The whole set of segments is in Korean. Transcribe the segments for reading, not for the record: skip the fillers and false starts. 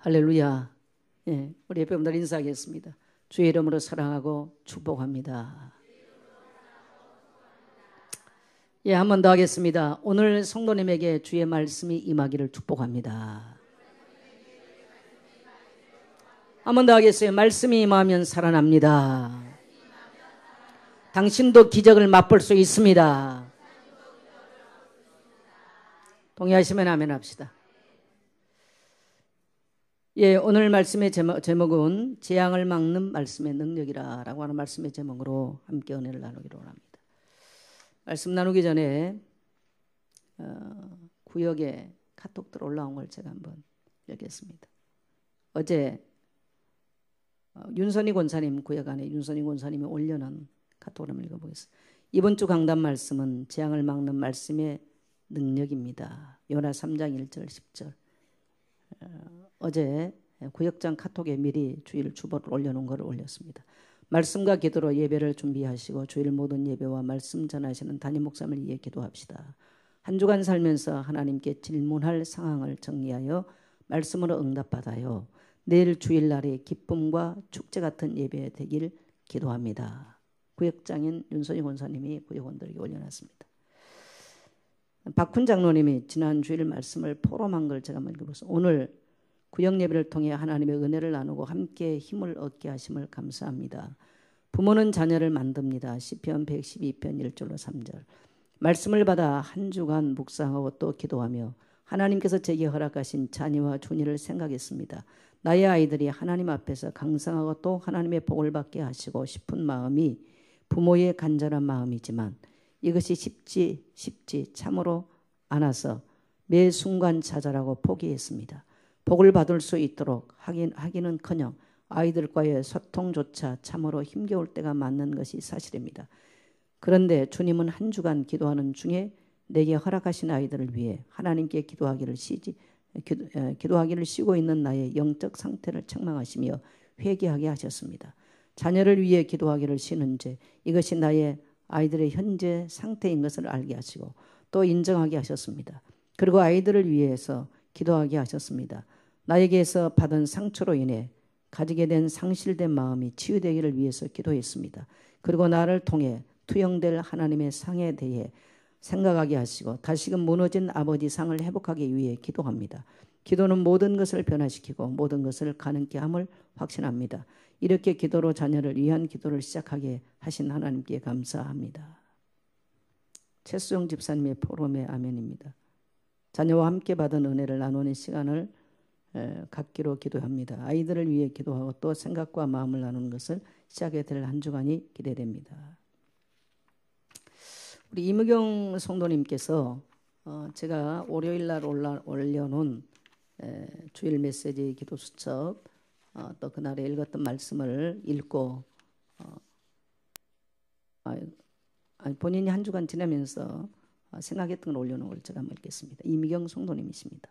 할렐루야. 예, 우리 예배분들 인사하겠습니다. 주의 이름으로 사랑하고 축복합니다. 예, 한 번 더 하겠습니다. 오늘 성도님에게 주의 말씀이 임하기를 축복합니다. 한 번 더 하겠어요. 말씀이 임하면 살아납니다. 당신도 기적을 맛볼 수 있습니다. 동의하시면 아멘 합시다. 예, 오늘 말씀의 제목은 재앙을 막는 말씀의 능력이라 라고 하는 말씀의 제목으로 함께 은혜를 나누기로 합니다. 말씀 나누기 전에 구역에 카톡들 올라온 걸 제가 한번 읽겠습니다. 어제 윤선희 권사님 구역 안에 윤선희 권사님이 올려놓은 카톡을 한번 읽어보겠습니다. 이번 주 강단 말씀은 재앙을 막는 말씀의 능력입니다. 요나 3장 1절 10절. 어제 구역장 카톡에 미리 주일 주보를 올려놓은 것을 올렸습니다. 말씀과 기도로 예배를 준비하시고 주일 모든 예배와 말씀 전하시는 담임 목사님을 위해 기도합시다. 한 주간 살면서 하나님께 질문할 상황을 정리하여 말씀으로 응답받아요. 내일 주일날의 기쁨과 축제 같은 예배 되길 기도합니다. 구역장인 윤선희 권사님이 구역원들에게 올려놨습니다. 박훈 장로님이 지난 주일 말씀을 포럼한 걸 제가 한번 읽어보겠습니다. 오늘 구역 예배를 통해 하나님의 은혜를 나누고 함께 힘을 얻게 하심을 감사합니다. 부모는 자녀를 만듭니다. 시편 112편 1절로 3절. 말씀을 받아 한 주간 묵상하고 또 기도하며 하나님께서 제게 허락하신 자녀와 존의를 생각했습니다. 나의 아이들이 하나님 앞에서 강성하고 또 하나님의 복을 받게 하시고 싶은 마음이 부모의 간절한 마음이지만 이것이 쉽지 참으로 않아서 매 순간 좌절하고 포기했습니다. 복을 받을 수 있도록 하기는커녕 아이들과의 소통조차 참으로 힘겨울 때가 많은 것이 사실입니다. 그런데 주님은 한 주간 기도하는 중에 내게 허락하신 아이들을 위해 하나님께 기도하기를 쉬고 있는 나의 영적 상태를 책망하시며 회개하게 하셨습니다. 자녀를 위해 기도하기를 쉬는지 이것이 나의 아이들의 현재 상태인 것을 알게 하시고 또 인정하게 하셨습니다. 그리고 아이들을 위해서 기도하게 하셨습니다. 나에게서 받은 상처로 인해 가지게 된 상실된 마음이 치유되기를 위해서 기도했습니다. 그리고 나를 통해 투영될 하나님의 상에 대해 생각하게 하시고 다시금 무너진 아버지 상을 회복하기 위해 기도합니다. 기도는 모든 것을 변화시키고 모든 것을 가능케 함을 확신합니다. 이렇게 기도로 자녀를 위한 기도를 시작하게 하신 하나님께 감사합니다. 최수영 집사님의 포럼의 아멘입니다. 자녀와 함께 받은 은혜를 나누는 시간을 갖기로 기도합니다. 아이들을 위해 기도하고 또 생각과 마음을 나누는 것을 시작해 될 한 주간이 기대됩니다. 우리 이무경 성도님께서 제가 월요일날 올려놓은 주일 메시지 기도 수첩 또 그날에 읽었던 말씀을 읽고 본인이 한 주간 지나면서 생각했던 걸 올려놓은 걸 제가 한번 읽겠습니다. 이미경 성도님이십니다.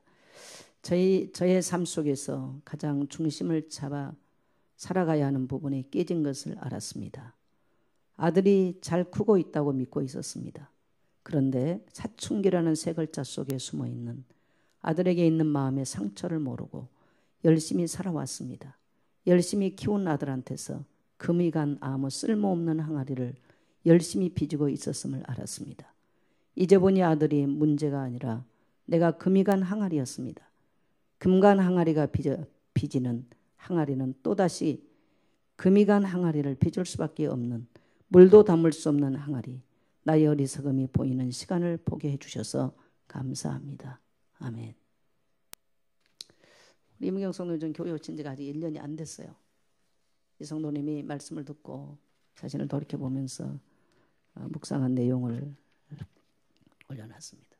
저의 삶 속에서 가장 중심을 잡아 살아가야 하는 부분에 깨진 것을 알았습니다. 아들이 잘 크고 있다고 믿고 있었습니다. 그런데 사춘기라는 세 글자 속에 숨어있는 아들에게 있는 마음의 상처를 모르고 열심히 살아왔습니다. 열심히 키운 아들한테서 금이 간 아무 쓸모없는 항아리를 열심히 빚고 있었음을 알았습니다. 이제 보니 아들이 문제가 아니라 내가 금이 간 항아리였습니다. 금간 항아리가 빚지는 항아리는 또다시 금이 간 항아리를 빚을 수밖에 없는 물도 담을 수 없는 항아리. 나의 어리석음이 보이는 시간을 보게 해주셔서 감사합니다. 아멘. 우리 이무경 성도님 교회 오신 지가 아직 1년이 안 됐어요. 이 성도님이 말씀을 듣고 자신을 돌이켜보면서 묵상한 내용을 올려놨습니다.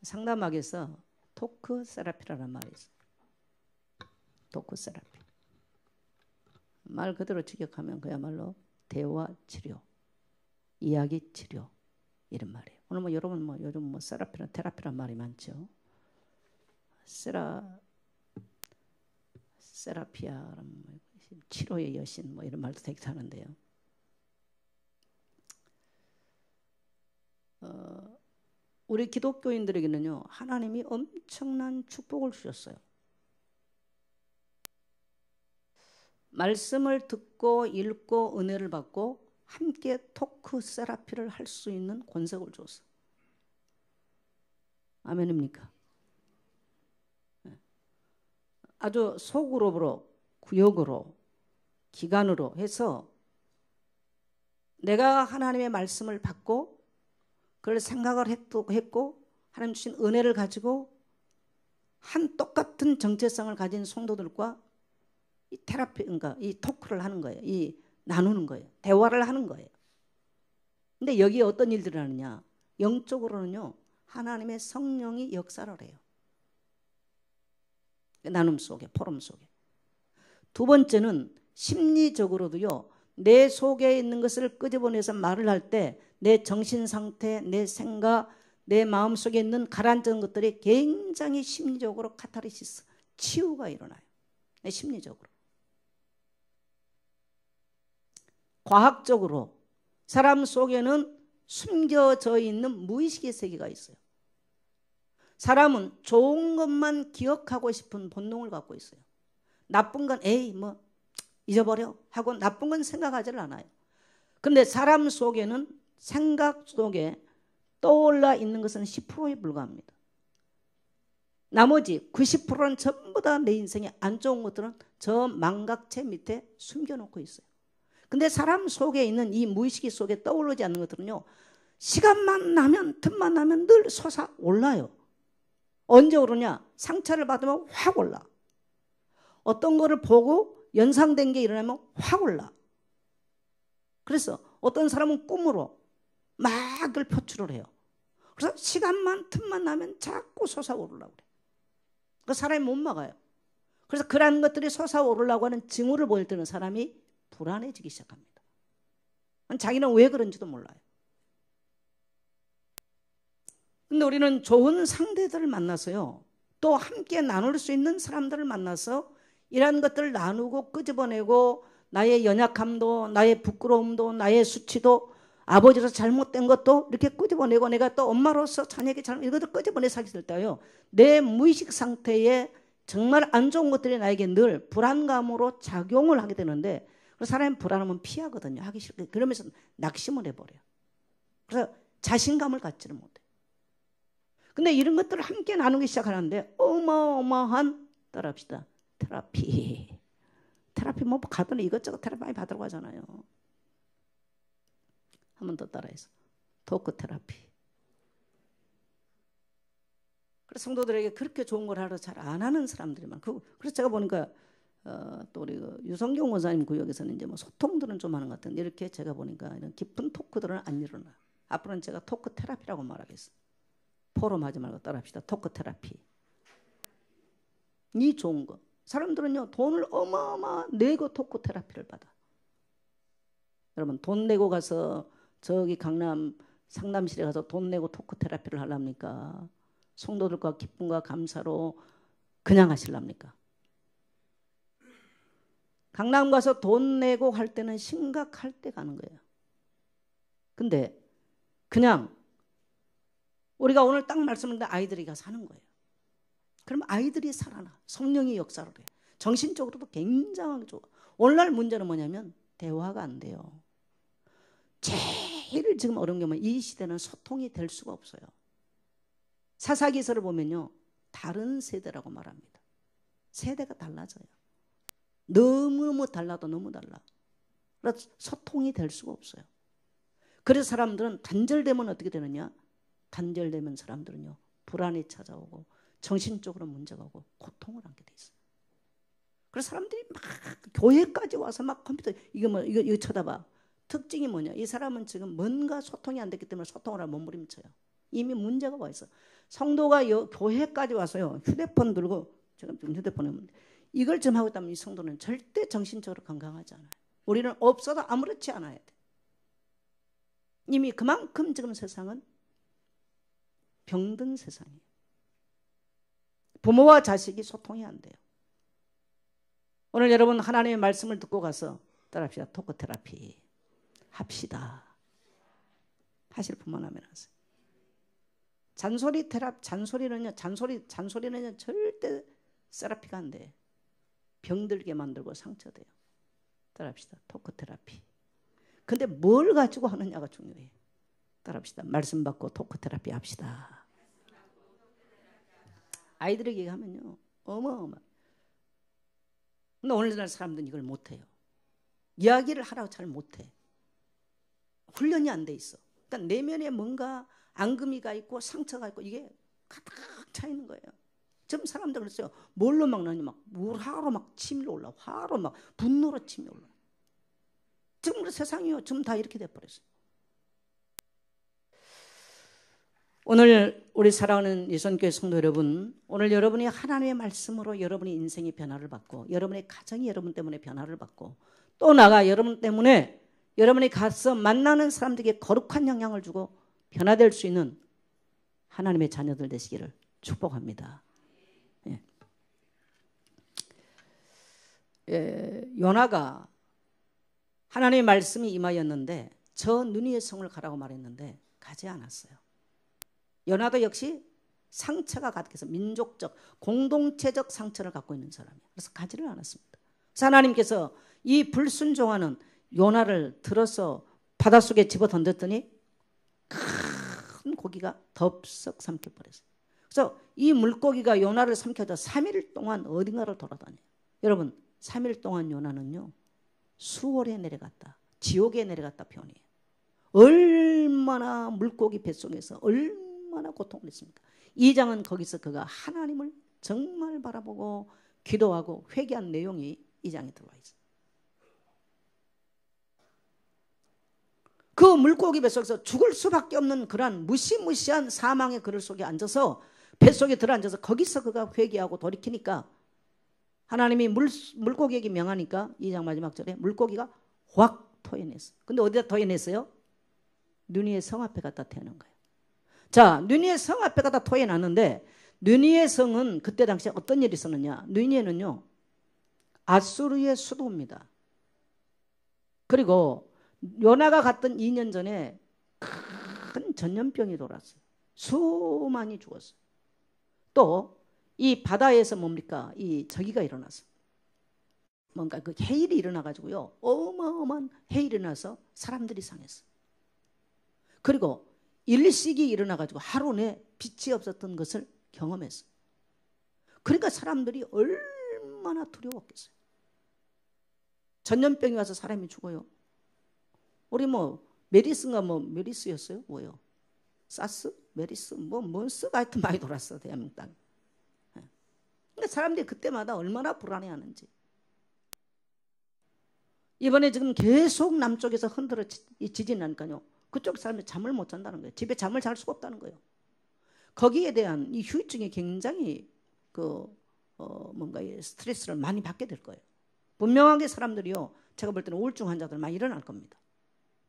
상담학에서 토크 세라피라는 말이 있어요. 토크 세라피. 말 그대로 직역하면 그야말로 대화 치료, 이야기 치료 이런 말이에요. 오늘 여러분 요즘 세라피나 테라피란 말이 많죠. 세라피아라는 치료의 여신 이런 말도 되게 하는데요. 우리 기독교인들에게는요 하나님이 엄청난 축복을 주셨어요. 말씀을 듣고 읽고 은혜를 받고 함께 토크 세라피를 할 수 있는 권석을 줬어. 아멘입니까? 아주 소그룹으로, 구역으로, 기간으로 해서 내가 하나님의 말씀을 받고 그걸 생각을 했고 하나님 주신 은혜를 가지고 한 똑같은 정체성을 가진 성도들과 이 테라피, 그러니까 이 토크를 하는 거예요. 이 나누는 거예요. 대화를 하는 거예요. 근데 여기에 어떤 일들을 하느냐? 영적으로는요, 하나님의 성령이 역사를 해요. 나눔 속에, 포럼 속에. 두 번째는 심리적으로도요, 내 속에 있는 것을 끄집어내서 말을 할 때 내 정신 상태, 내 생각, 내 마음속에 있는 가라앉은 것들이 굉장히 심리적으로 카타르시스, 치유가 일어나요. 심리적으로. 과학적으로 사람 속에는 숨겨져 있는 무의식의 세계가 있어요. 사람은 좋은 것만 기억하고 싶은 본능을 갖고 있어요. 나쁜 건 에이 뭐 잊어버려 하고 나쁜 건 생각하지를 않아요. 그런데 사람 속에는 생각 속에 떠올라 있는 것은 10%에 불과합니다. 나머지 90%는 전부 다 내 인생에 안 좋은 것들은 저 망각체 밑에 숨겨놓고 있어요. 근데 사람 속에 있는 이 무의식 속에 떠오르지 않는 것들은요, 시간만 나면, 틈만 나면 늘 솟아올라요. 언제 오르냐? 상처를 받으면 확 올라. 어떤 거를 보고 연상된 게 일어나면 확 올라. 그래서 어떤 사람은 꿈으로 막 그걸 표출을 해요. 그래서 시간만 틈만 나면 자꾸 솟아오르려고 그래. 그 사람이 못 막아요. 그래서 그런 것들이 솟아오르려고 하는 징후를 보일 때는 사람이 불안해지기 시작합니다. 자기는 왜 그런지도 몰라요. 근데 우리는 좋은 상대들을 만나서요, 또 함께 나눌 수 있는 사람들을 만나서 이런 것들을 나누고 끄집어내고 나의 연약함도 나의 부끄러움도 나의 수치도 아버지로서 잘못된 것도 이렇게 끄집어내고 내가 또 엄마로서 자녀에게 이것도 끄집어내 살게 때요, 내 무의식 상태에 정말 안 좋은 것들이 나에게 늘 불안감으로 작용을 하게 되는데, 사람이 불안하면 피하거든요. 하기 싫게. 그러면서 낙심을 해버려요. 그래서 자신감을 갖지를 못해요. 근데 이런 것들을 함께 나누기 시작하는데 어마어마한, 따라합시다, 테라피 뭐 가더니 이것저것 테라피 많이 받으러 가잖아요. 한 번 더 따라해서 토크 테라피. 그래서 성도들에게 그렇게 좋은 걸 하러 잘 안 하는 사람들이 많고, 그래서 제가 보니까 또 우리 유성경 원사님 구역에서는 이제 뭐 소통들은 좀 하는 것 같은데, 이렇게 제가 보니까 이런 깊은 토크들은 안 일어나. 앞으로는 제가 토크 테라피라고 말하겠어요. 포럼 하지 말고 따라합시다. 토크 테라피. 이 좋은 거. 사람들은요, 돈을 어마어마 내고 토크 테라피를 받아. 여러분, 돈 내고 가서 저기 강남 상담실에 가서 돈 내고 토크 테라피를 하랍니까? 성도들과 기쁨과 감사로 그냥 하실랍니까? 강남 가서 돈 내고 할 때는 심각할 때 가는 거예요. 근데 그냥 우리가 오늘 딱 말씀드렸는데 아이들이 가서 하는 거예요. 그럼 아이들이 살아나. 성령이 역사를 해. 정신적으로도 굉장히 좋아. 오늘날 문제는 뭐냐면 대화가 안 돼요. 제일 지금 어려운 게 뭐냐면 이 시대는 소통이 될 수가 없어요. 사사기서를 보면요, 다른 세대라고 말합니다. 세대가 달라져요. 너무너무 달라도 너무 달라. 그래서 소통이 될 수가 없어요. 그래서 사람들은 단절되면 어떻게 되느냐? 단절되면 사람들은요, 불안이 찾아오고 정신적으로 문제가 오고 고통을 안게 돼 있어요. 그래서 사람들이 막 교회까지 와서 막 컴퓨터 이거 쳐다봐. 특징이 뭐냐? 이 사람은 지금 뭔가 소통이 안 됐기 때문에 소통을 하면 몸부림쳐요. 이미 문제가 와 있어. 성도가 교회까지 와서요, 휴대폰 들고, 제가 지금 휴대폰에 이걸 좀 하고 있다면 이 성도는 절대 정신적으로 건강하지 않아요. 우리는 없어도 아무렇지 않아야 돼. 이미 그만큼 지금 세상은 병든 세상이에요. 부모와 자식이 소통이 안 돼요. 오늘 여러분 하나님의 말씀을 듣고 가서 따라합시다. 토크 테라피 합시다. 하실 분만 하면 하세요. 잔소리는요 절대 세라피가 안 돼. 병들게 만들고 상처돼요. 따라합시다. 토크 테라피. 근데 뭘 가지고 하느냐가 중요해요. 따라합시다. 말씀 받고 토크 테라피 합시다. 아이들에게 얘기하면요, 어마어마. 근데 오늘날 사람들은 이걸 못해요. 이야기를 하라고 잘 못해. 훈련이 안 돼 있어. 그러니까 내면에 뭔가 앙금이가 있고 상처가 있고 이게 가득 차 있는 거예요. 지금 사람들 그랬어요. 뭘로 막 나니 막 화로 막 치밀어 올라. 화로 막 분노로 치밀어 올라. 지금 우리 세상이요. 지금 다 이렇게 돼버렸어요. 오늘 우리 사랑하는 예선교회 성도 여러분, 오늘 여러분이 하나님의 말씀으로 여러분의 인생이 변화를 받고 여러분의 가정이 여러분 때문에 변화를 받고 또 나가 여러분 때문에 여러분이 가서 만나는 사람들에게 거룩한 영향을 주고 변화될 수 있는 하나님의 자녀들 되시기를 축복합니다. 요나가 하나님의 말씀이 임하였는데 저 느니의 성을 가라고 말했는데 가지 않았어요. 요나도 역시 상처가 가득해서 민족적 공동체적 상처를 갖고 있는 사람이에요. 그래서 가지를 않았습니다. 그래서 하나님께서 이 불순종하는 요나를 들어서 바닷속에 집어 던졌더니 큰 고기가 덥석 삼켜버렸어요. 그래서 이 물고기가 요나를 삼켜서 3일 동안 어딘가를 돌아다녀요. 여러분 3일 동안 요나는요 수월에 내려갔다 지옥에 내려갔다 표현해요. 얼마나 물고기 뱃속에서 얼마나 고통을 했습니까? 2장은 거기서 그가 하나님을 정말 바라보고 기도하고 회개한 내용이 2장에 들어와 있어요. 그 물고기 뱃속에서 죽을 수밖에 없는 그러한 무시무시한 사망의 그늘 속에 앉아서 뱃속에 들어앉아서 거기서 그가 회개하고 돌이키니까 하나님이 물고기에게 명하니까 2장 마지막 절에 물고기가 확 토해냈어요. 근데 어디다 토해냈어요? 느니의 성 앞에 갖다 태우는 거예요. 자, 느니의 성 앞에 갖다 토해놨는데 느니의 성은 그때 당시에 어떤 일이 있었느냐. 느니에는요 아수르의 수도입니다. 그리고 요나가 갔던 2년 전에 큰 전염병이 돌았어요. 수많이 죽었어요. 또 이 바다에서 뭡니까? 이 저기가 일어났어요. 뭔가 그 해일이 일어나가지고요. 어마어마한 해일이 일어나서 사람들이 상했어요. 그리고 일식이 일어나가지고 하루 내 빛이 없었던 것을 경험했어요. 그러니까 사람들이 얼마나 두려웠겠어요. 전염병이 와서 사람이 죽어요. 우리 메리스인가 메리스였어요? 뭐요? 사스? 메리스? 뭔스가 하여튼 많이 돌았어 대한민국 땅. 그러니까 사람들이 그때마다 얼마나 불안해하는지. 이번에 지금 계속 남쪽에서 흔들어 지진이 나니까요. 그쪽 사람들이 잠을 못 잔다는 거예요. 집에 잠을 잘 수가 없다는 거예요. 거기에 대한 이 후유증이 굉장히 뭔가 스트레스를 많이 받게 될 거예요. 분명하게 사람들이요. 제가 볼 때는 우울증 환자들 많이 일어날 겁니다.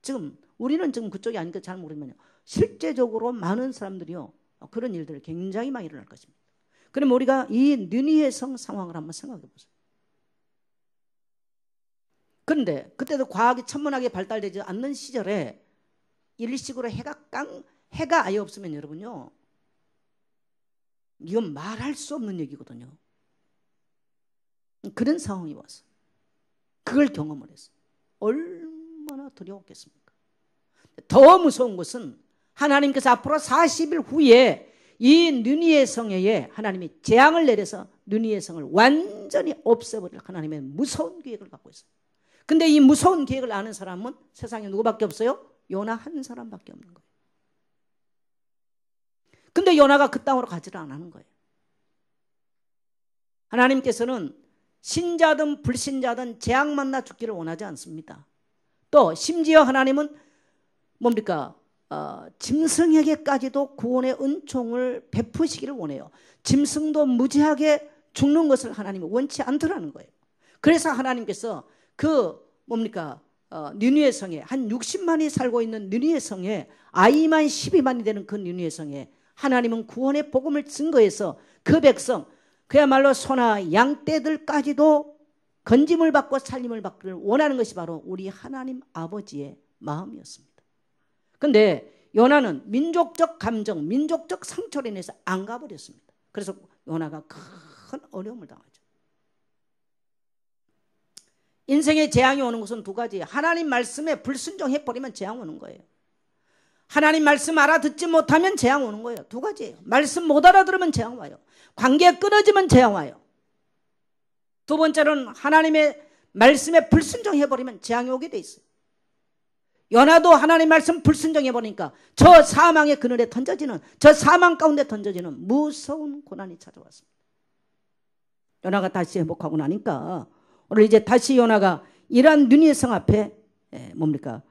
지금 우리는 지금 그쪽이 아니니까 잘 모르지만요. 실제적으로 많은 사람들이요. 그런 일들이 굉장히 많이 일어날 것입니다. 그럼 우리가 이 느니의 성 상황을 한번 생각해 보세요. 그런데 그때도 과학이 천문학이 발달되지 않는 시절에 일식으로 해가 아예 없으면 여러분요. 이건 말할 수 없는 얘기거든요. 그런 상황이 왔어요. 그걸 경험을 했어요. 얼마나 두려웠겠습니까? 더 무서운 것은 하나님께서 앞으로 40일 후에 이 느니의 성에 하나님이 재앙을 내려서 느니의 성을 완전히 없애버릴 하나님의 무서운 계획을 갖고 있어요. 근데 이 무서운 계획을 아는 사람은 세상에 누구밖에 없어요? 요나 한 사람밖에 없는 거예요. 근데 요나가 그 땅으로 가지를 않는 거예요. 하나님께서는 신자든 불신자든 재앙 만나 죽기를 원하지 않습니다. 또 심지어 하나님은 뭡니까? 짐승에게까지도 구원의 은총을 베푸시기를 원해요. 짐승도 무지하게 죽는 것을 하나님이 원치 않더라는 거예요. 그래서 하나님께서 느니의 성에 한 60만이 살고 있는 느니의 성에 아이만 12만이 되는 그 느니의 성에 하나님은 구원의 복음을 증거해서 그 백성 그야말로 소나 양떼들까지도 건짐을 받고 살림을 받기를 원하는 것이 바로 우리 하나님 아버지의 마음이었습니다. 그런데 요나는 민족적 감정, 민족적 상처로 인해서 안 가버렸습니다. 그래서 요나가 큰 어려움을 당하죠. 인생에 재앙이 오는 것은 두 가지예요. 하나님 말씀에 불순종해버리면 재앙 오는 거예요. 하나님 말씀 알아듣지 못하면 재앙 오는 거예요. 두 가지예요. 말씀 못 알아들으면 재앙 와요. 관계 끊어지면 재앙 와요. 두 번째는 하나님의 말씀에 불순종해버리면 재앙이 오게 돼 있어요. 요나도 하나님 말씀 불순종해버리니까 저 사망의 그늘에 던져지는, 저 사망 가운데 던져지는 무서운 고난이 찾아왔습니다. 요나가 다시 회복하고 나니까 오늘 이제 다시 요나가 이러한 느니웨 성 앞에 뭡니까?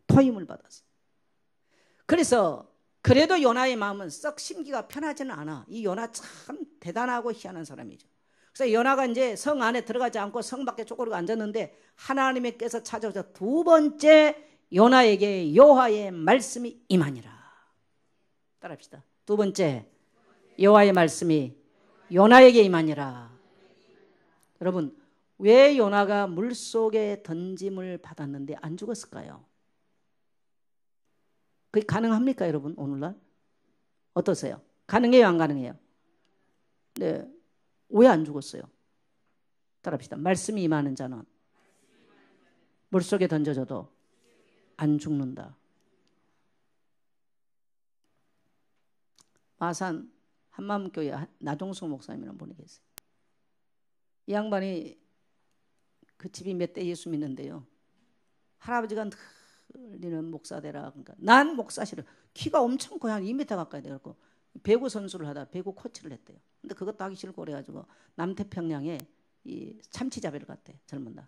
토임을 받았어요. 그래서 그래도 요나의 마음은 썩 심기가 편하지는 않아. 이 요나 참 대단하고 희한한 사람이죠. 그래서 요나가 이제 성 안에 들어가지 않고 성 밖에 쪼그리고 앉았는데 하나님께서 찾아오셔서 두 번째 요나에게 여호와의 말씀이 임하니라. 따라합시다. 두 번째 여호와의 말씀이 요나에게 임하니라. 여러분, 왜 요나가 물속에 던짐을 받았는데 안 죽었을까요? 그게 가능합니까, 여러분? 오늘날 어떠세요? 가능해요, 안 가능해요? 네, 왜 안 죽었어요? 따라합시다. 말씀이 임하는 자는 물속에 던져져도 안 죽는다. 마산 한마음교회 나종숙 목사님이라는 분이 계세요. 이 양반이 그 집이 몇 대 예수 믿는데요. 할아버지가 늘리는 목사 되라. 그러니까 난 목사 싫어. 키가 엄청 커요. 한 2m 가까이 돼갖고 배구 선수를 하다 배구 코치를 했대요. 근데 그것도 하기 싫고 그래가지고 남태평양에 이 참치잡이를 갔대. 젊은 날.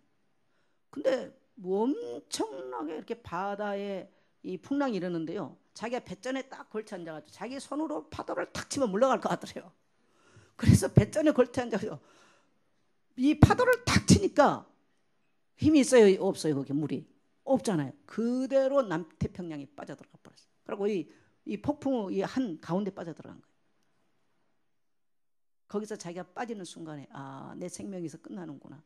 근데 뭐 엄청나게 이렇게 바다에 이 풍랑이 이러는데요. 자기가 배전에 딱 걸쳐 앉아가지고 자기 손으로 파도를 탁 치면 물러갈 것 같더래요. 그래서 배전에 걸쳐 앉아서 이 파도를 탁 치니까 힘이 있어요? 없어요? 거기 물이? 없잖아요. 그대로 남태평양에 빠져들어가 버렸어요. 그리고 이 폭풍 이 한 가운데 빠져들어간 거예요. 거기서 자기가 빠지는 순간에 아, 내 생명이 여기서 끝나는구나.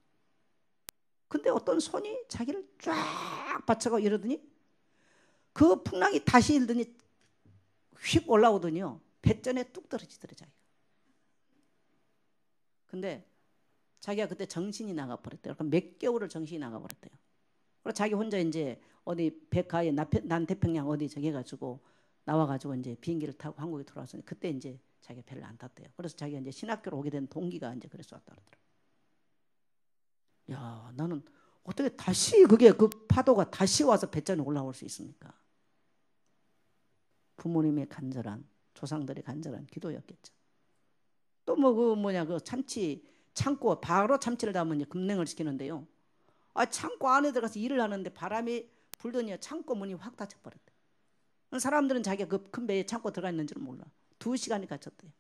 근데 어떤 손이 자기를 쫙 받쳐가 이러더니 그 풍랑이 다시 일더니 휙 올라오더니요. 배전에 뚝 떨어지더래 자기가. 근데 자기가 그때 정신이 나가버렸대요. 그러니까 몇 개월을 정신이 나가버렸대요. 그래서 자기 혼자 이제 어디 백화에 남태평양 어디 저기 해가지고 나와가지고 이제 비행기를 타고 한국에 돌아왔으니 그때 이제 자기가 배를 안 탔대요. 그래서 자기가 이제 신학교로 오게 된 동기가 이제 그래서 왔다 그러더라고요. 야, 나는 어떻게 다시 그게 그 파도가 다시 와서 배전에 올라올 수 있습니까? 부모님의 간절한 조상들의 간절한 기도였겠죠. 또 뭐 그 뭐냐 그 참치 창고 바로 참치를 담으면 이제 급냉을 시키는데요. 아, 창고 안에 들어가서 일을 하는데 바람이 불더니 창고 문이 확 닫혀버렸대. 사람들은 자기가 그 큰 배에 창고 들어가 있는 줄 몰라. 2시간이 갇혔대요.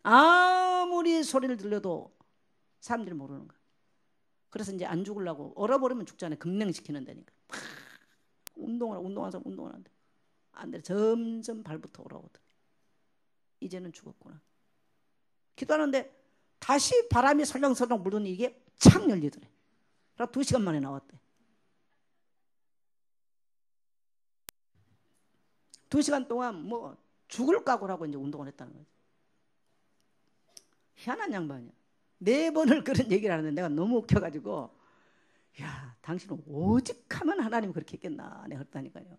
아무리 소리를 들려도 사람들이 모르는 거야. 그래서 이제 안 죽으려고 얼어버리면 죽잖아요. 급냉시키는 데니까. 운동하는 사람 운동을 한대. 안 돼. 점점 발부터 올라오더래. 이제는 죽었구나. 기도하는데 다시 바람이 설렁설렁 불더니 이게 착 열리더래. 그래서 2시간 만에 나왔대. 2시간 동안 뭐 죽을 각오를 하고 이제 운동을 했다는 거지. 희한한 양반이야. 4번을 그런 얘기를 하는데 내가 너무 웃겨가지고 야, 당신은 오직 하면 하나님 그렇게 했겠나 내가 그랬다니까요.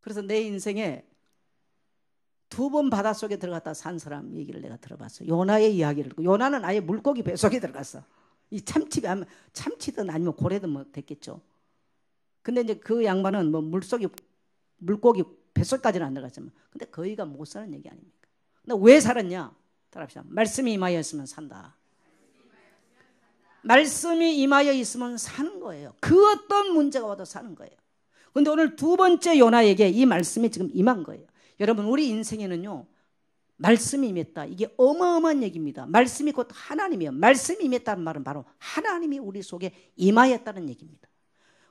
그래서 내 인생에 2번 바닷속에 들어갔다 산 사람 얘기를 내가 들어봤어. 요나의 이야기를 듣고 요나는 아예 물고기 뱃속에 들어갔어. 이 참치든 아니면 고래든 뭐 됐겠죠. 근데 이제 그 양반은 뭐 물고기 뱃속까지는 안 들어갔지만 근데 거의가 못 사는 얘기 아닙니까? 근데 왜 살았냐? 따라합시다. 말씀이 임하여 있으면 산다. 말씀이 임하여 있으면 사는 거예요. 그 어떤 문제가 와도 사는 거예요. 근데 오늘 2번째 요나에게 이 말씀이 지금 임한 거예요. 여러분 우리 인생에는요. 말씀이 임했다. 이게 어마어마한 얘기입니다. 말씀이 곧 하나님이에요. 말씀이 임했다는 말은 바로 하나님이 우리 속에 임하였다는 얘기입니다.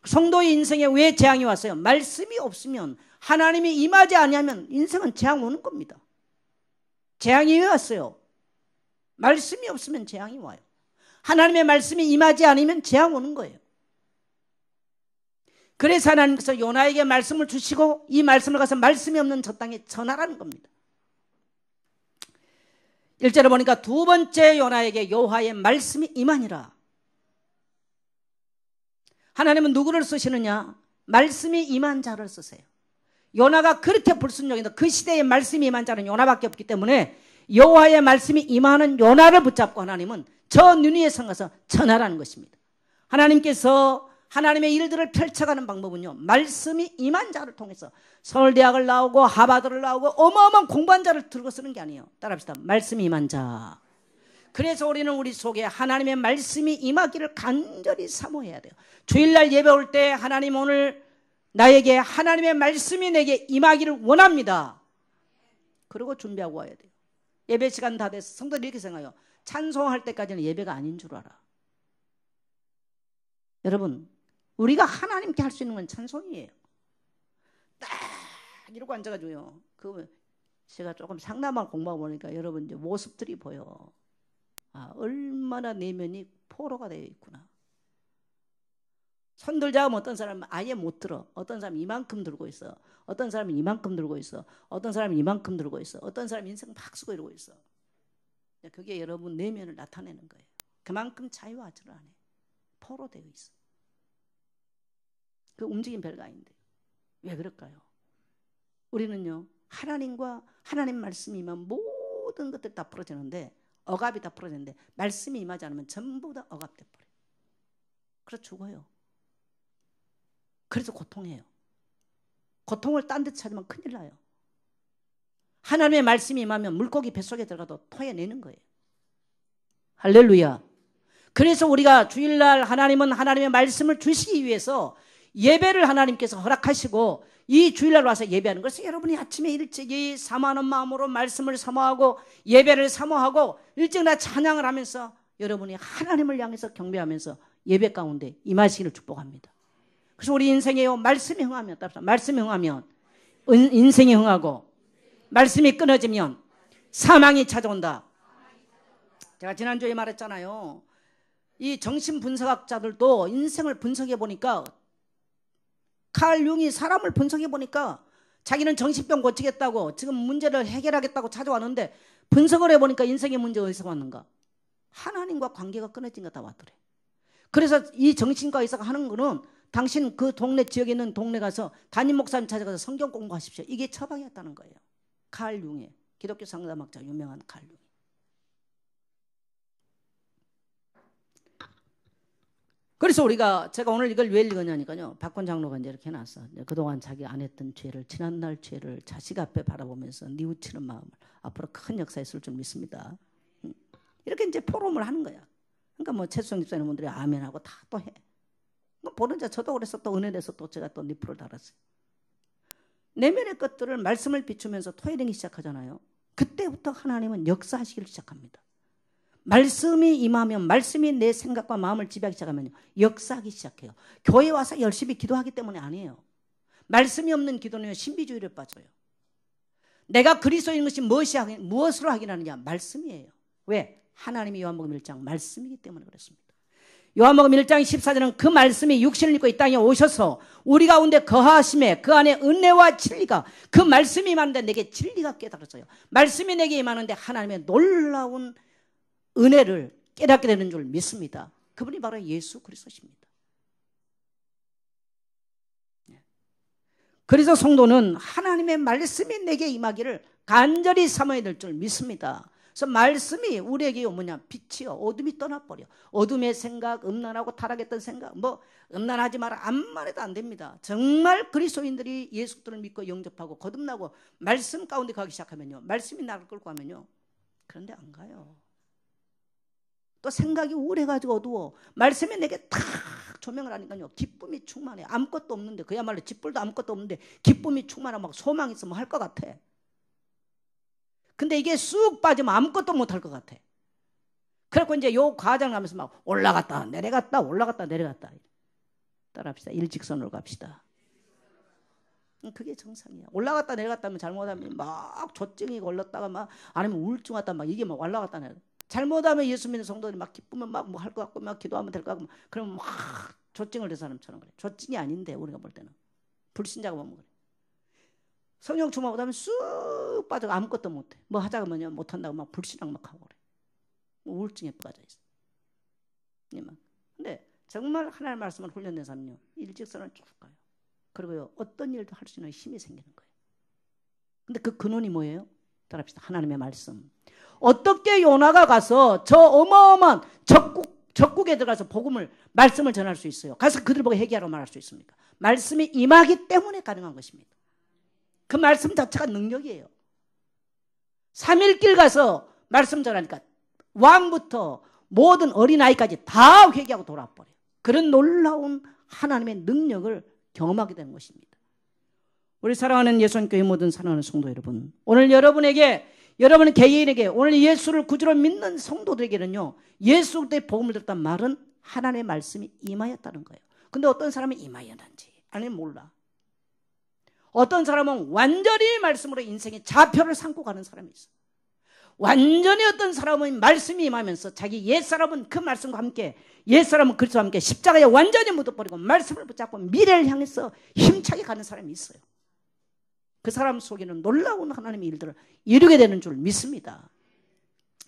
성도의 인생에 왜 재앙이 왔어요? 말씀이 없으면 하나님이 임하지 아니하면 인생은 재앙 오는 겁니다. 재앙이 왜 왔어요? 말씀이 없으면 재앙이 와요. 하나님의 말씀이 임하지 않으면 재앙 오는 거예요. 그래서 하나님께서 요나에게 말씀을 주시고 이 말씀을 가서 말씀이 없는 저 땅에 전하라는 겁니다. 1절에 보니까 두 번째 요나에게 여호와의 말씀이 임하니라. 하나님은 누구를 쓰시느냐? 말씀이 임한 자를 쓰세요. 요나가 그렇게 불순종인데 그 시대에 말씀이 임한 자는 요나밖에 없기 때문에 여호와의 말씀이 임하는 요나를 붙잡고 하나님은 저 니느웨 성 가서 전하라는 것입니다. 하나님께서 하나님의 일들을 펼쳐가는 방법은요, 말씀이 임한 자를 통해서 서울대학을 나오고 하버드를 나오고 어마어마한 공부한 자를 들고 쓰는 게 아니에요. 따라합시다. 말씀이 임한 자. 그래서 우리는 우리 속에 하나님의 말씀이 임하기를 간절히 사모해야 돼요. 주일날 예배 올 때 하나님 오늘 나에게 하나님의 말씀이 내게 임하기를 원합니다. 그리고 준비하고 와야 돼요. 예배 시간 다 돼서 성도들이 이렇게 생각해요. 찬송할 때까지는 예배가 아닌 줄 알아. 여러분, 우리가 하나님께 할 수 있는 건 찬송이에요. 딱 이러고 앉아가지고요. 제가 조금 상담하고 공부하고 보니까 여러분 이제 모습들이 보여. 얼마나 내면이 포로가 되어 있구나. 손 들자 하면 어떤 사람은 아예 못 들어. 어떤 사람은 이만큼 들고 있어. 어떤 사람은 이만큼 들고 있어. 어떤 사람은 이만큼 들고 있어. 어떤 사람은 인생 막 쓰고 이러고 있어. 그게 여러분 내면을 나타내는 거예요. 그만큼 자유하지를 않아요. 포로되어 있어. 그 움직임 별거 아닌데 왜 그럴까요? 우리는요, 하나님과 하나님 말씀이 임하면 모든 것들이 다 풀어지는데, 억압이 다 풀어지는데 말씀이 임하지 않으면 전부 다 억압돼 버려요. 그래서 죽어요. 그래서 고통해요. 고통을 딴 데 찾으면 큰일 나요. 하나님의 말씀이 임하면 물고기 뱃속에 들어가도 토해내는 거예요. 할렐루야. 그래서 우리가 주일날 하나님은 하나님의 말씀을 주시기 위해서 예배를 하나님께서 허락하시고 이 주일날 와서 예배하는 것을 여러분이 아침에 일찍이 사모하는 마음으로 말씀을 사모하고 예배를 사모하고 일찍 나 찬양을 하면서 여러분이 하나님을 향해서 경배하면서 예배 가운데 임하시기를 축복합니다. 그래서 우리 인생에요, 말씀이 흥하면, 말씀이 흥하면 인생이 흥하고 말씀이 끊어지면 사망이 찾아온다. 제가 지난주에 말했잖아요. 이 정신분석학자들도 인생을 분석해 보니까, 칼 융이 사람을 분석해 보니까 자기는 정신병 고치겠다고 지금 문제를 해결하겠다고 찾아왔는데 분석을 해보니까 인생의 문제가 어디서 왔는가? 하나님과 관계가 끊어진 거 다 왔더래. 그래서 이 정신과 의사가 하는 거는 당신 그 동네 지역에 있는 동네 가서 담임 목사님 찾아가서 성경 공부하십시오. 이게 처방이었다는 거예요. 칼 융의, 기독교 상담학자 유명한 칼 융. 그래서 제가 오늘 이걸 왜 읽었냐니까요. 박권 장로가 이제 이렇게 해놨어. 그동안 자기 안 했던 죄를, 지난날 죄를 자식 앞에 바라보면서 뉘우치는 마음을 앞으로 큰 역사 있을 줄 믿습니다. 이렇게 이제 포럼을 하는 거야. 그러니까 뭐 최수영 집사님 분들이 아멘하고 다 또 해. 보는 자 저도 그래서 또 은혜돼서 또 제가 또 리플을 달았어요. 내면의 것들을 말씀을 비추면서 토해내기 시작하잖아요. 그때부터 하나님은 역사하시기를 시작합니다. 말씀이 임하면, 말씀이 내 생각과 마음을 지배하기 시작하면 역사하기 시작해요. 교회 와서 열심히 기도하기 때문에 아니에요. 말씀이 없는 기도는 신비주의를 빠져요. 내가 그리스도인 것이 무엇으로 확인하느냐? 말씀이에요. 왜? 하나님이 요한복음 1장 말씀이기 때문에 그렇습니다. 요한복음 1장 14절은 그 말씀이 육신을 입고 이 땅에 오셔서 우리 가운데 거하심에 그 안에 은혜와 진리가, 그 말씀이 임하는데 내게 진리가 깨달아져요. 말씀이 내게 임하는데 하나님의 놀라운 은혜를 깨닫게 되는 줄 믿습니다. 그분이 바로 예수 그리스도십니다. 그래서 성도는 하나님의 말씀이 내게 임하기를 간절히 사모해야 될 줄 믿습니다. 그래서 말씀이 우리에게 뭐냐? 빛이요, 어둠이 떠나버려. 어둠의 생각, 음란하고 타락했던 생각, 음란하지 마라, 아무 말해도 안 됩니다. 정말 그리스도인들이 예수를 믿고 영접하고 거듭나고 말씀 가운데 가기 시작하면요, 말씀이 나를 끌고 가면요, 그런데 안 가요. 또 생각이 우울해가지고 어두워. 말씀이 내게 탁 조명을 하니까요, 기쁨이 충만해. 아무것도 없는데, 그야말로 짓불도 아무것도 없는데 기쁨이 충만하고 막 소망이 있으면 할 것 같아. 근데 이게 쑥 빠지면 아무것도 못할 것 같아. 그래갖고 이제 요 과정을 하면서 막 올라갔다 내려갔다 올라갔다 내려갔다. 따라합시다. 일직선으로 갑시다. 그게 정상이야. 올라갔다 내려갔다 하면 잘못하면 막 조증이 걸렸다가 막 아니면 우울증 왔다 막 이게 막 올라갔다 내려. 잘못하면 예수 믿는 성도들이 막 기쁘면 막 뭐 할 것 같고 막 기도하면 될 것 같고 그러면 막 조증을 낸 사람처럼 그래. 조증이 아닌데 우리가 볼 때는 불신자가 보면 그래. 성령 충만 못하면 쑥 빠져 아무것도 못해. 뭐 하자고 뭐냐 못한다고 막 불신앙 막 하고 그래. 뭐 우울증에 빠져 있어. 근데 정말 하나님의 말씀을 훈련된 사람은요 일직선을 쭉 가요. 그리고요 어떤 일도 할 수 있는 힘이 생기는 거예요. 근데 그 근원이 뭐예요? 따라합시다. 하나님의 말씀. 어떻게 요나가 가서 저 어마어마한 적국에 들어가서 복음을 말씀을 전할 수 있어요? 가서 그들 보고 회개하라고 말할 수 있습니까? 말씀이 임하기 때문에 가능한 것입니다. 그 말씀 자체가 능력이에요. 3일길 가서 말씀 전하니까 왕부터 모든 어린아이까지 다 회개하고 돌아버려요. 그런 놀라운 하나님의 능력을 경험하게 되는 것입니다. 우리 사랑하는 예수님교회 모든 사랑하는 성도 여러분, 오늘 여러분 개인에게 오늘 예수를 구주로 믿는 성도들에게는요 예수 그리스도의 복음을 들었단 말은 하나님의 말씀이 임하였다는 거예요. 근데 어떤 사람은 임하였는지 아니면 몰라. 어떤 사람은 완전히 말씀으로 인생의 좌표를 삼고 가는 사람이 있어. 완전히 어떤 사람은 말씀이 임하면서 자기 옛사람은 그 말씀과 함께 옛사람은 그리스도와 함께 십자가에 완전히 묻어버리고 말씀을 붙잡고 미래를 향해서 힘차게 가는 사람이 있어요. 그 사람 속에는 놀라운 하나님의 일들을 이루게 되는 줄 믿습니다.